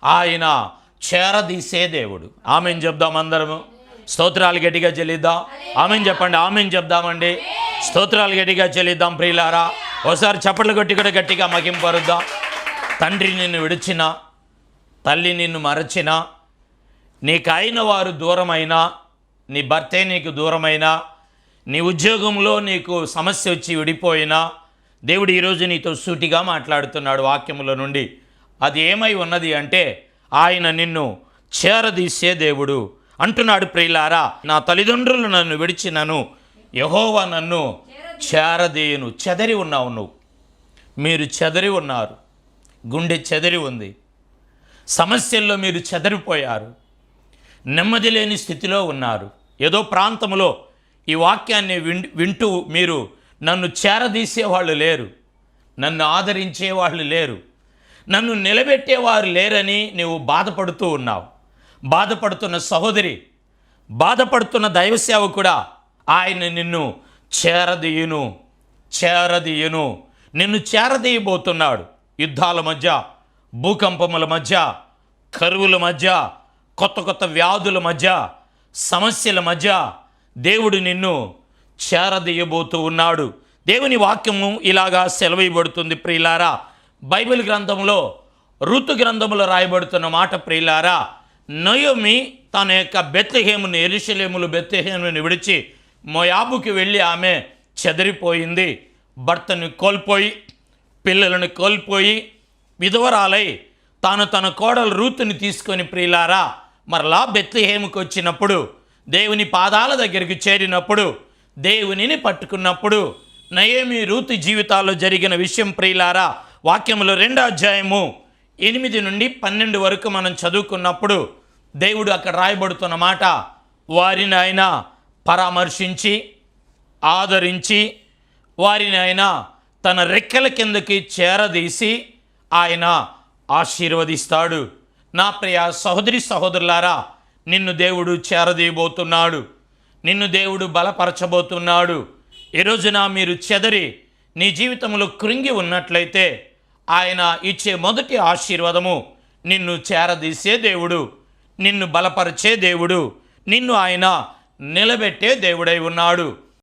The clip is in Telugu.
ఆయన చేరదీసే దేవుడు. ఆమెన్ చెప్దాం అందరము. స్తోత్రాలు గట్టిగా చెల్లిద్దాం. ఆమెన్ చెప్పండి. ఆమెన్ చెప్దామండి. స్తోత్రాలు గట్టిగా చెల్లిద్దాం ప్రియులారా. ఒకసారి చప్పట్లు కొట్టి కూడా గట్టిగా మహింపరుద్దాం. తండ్రి నిన్ను విడిచిన, తల్లి నిన్ను మరచిన, నీకైన వారు దూరమైనా, నీ భర్తే నీకు దూరమైనా, నీ ఉద్యోగంలో నీకు సమస్య వచ్చి విడిపోయినా, దేవుడు ఈరోజు నీతో సూటిగా మాట్లాడుతున్నాడు వాక్యముల నుండి. అది ఏమై ఉన్నది అంటే ఆయన నిన్ను చేరదీసే దేవుడు అంటున్నాడు ప్రియులారా. నా తల్లిదండ్రులు నన్ను విడిచినను, యెహోవా నన్ను చేరదీయును. చెదరి ఉన్నావు నువ్వు, మీరు చెదరి ఉన్నారు, గుండె చెదరి ఉంది, సమస్యల్లో మీరు చెదరిపోయారు, నెమ్మది లేని స్థితిలో ఉన్నారు. ఏదో ప్రాంతంలో ఈ వాక్యాన్ని వింటూ మీరు నన్ను చేరదీసేవాళ్ళు లేరు, నన్ను ఆదరించేవాళ్ళు లేరు, నన్ను నిలబెట్టేవారు లేరని నీవు బాధపడుతూ ఉన్నావు. బాధపడుతున్న సహోదరి, బాధపడుతున్న దైవ సేవకుడా, ఆయన నిన్ను చేరదీయును, చేరదీయును. నిన్ను చేరదీయబోతున్నాడు. యుద్ధాల మధ్య, భూకంపముల మధ్య, కరువుల మధ్య, కొత్త కొత్త వ్యాధుల మధ్య, సమస్యల మధ్య దేవుడు నిన్ను చేరదీయబోతూ ఉన్నాడు. దేవుని వాక్యము ఇలాగా సెలవీయబడుతుంది ప్రియులారా. బైబిల్ గ్రంథంలో, ఋతు గ్రంథంలో రాయబడుతున్న మాట ప్రియులారా. నయోమి తన యొక్క బెత్లెహేమును, యెరూషలేములో బెత్లెహేమును విడిచి మోయాబుకి వెళ్ళి ఆమె చెదిరిపోయింది. భర్తను కోల్పోయి, పిల్లలను కోల్పోయి, విధవరాలై తాను తన కోడలు రూతుని తీసుకొని ప్రియులారా మరలా బెత్లెహేముకు వచ్చినప్పుడు, దేవుని పాదాల దగ్గరికి చేరినప్పుడు, దేవునిని పట్టుకున్నప్పుడు, నయోమి రూతు జీవితాల్లో జరిగిన విషయం ప్రియులారా వాక్యములో 2వ అధ్యాయము 8 నుండి 12 వరకు మనం చదువుకున్నప్పుడు దేవుడు అక్కడ రాయబడుతున్న మాట, వారిని ఆయన పరామర్శించి ఆదరించి వారిని ఆయన తన రెక్కల కిందకి చేరదీసి ఆయన ఆశీర్వదిస్తాడు. నా ప్రియ సహోదరి సహోదరులారా, నిన్ను దేవుడు చేరదీయబోతున్నాడు, నిన్ను దేవుడు బలపరచబోతున్నాడు. ఈ రోజున మీరు చెదరి నీ జీవితంలో కృంగి ఉన్నట్లయితే ఆయన ఇచ్చే మొదటి ఆశీర్వాదము నిన్ను చేరదీసే దేవుడు, నిన్ను బలపరిచే దేవుడు, నిన్ను ఆయన నిలబెట్టే దేవుడై ఉన్నాడు.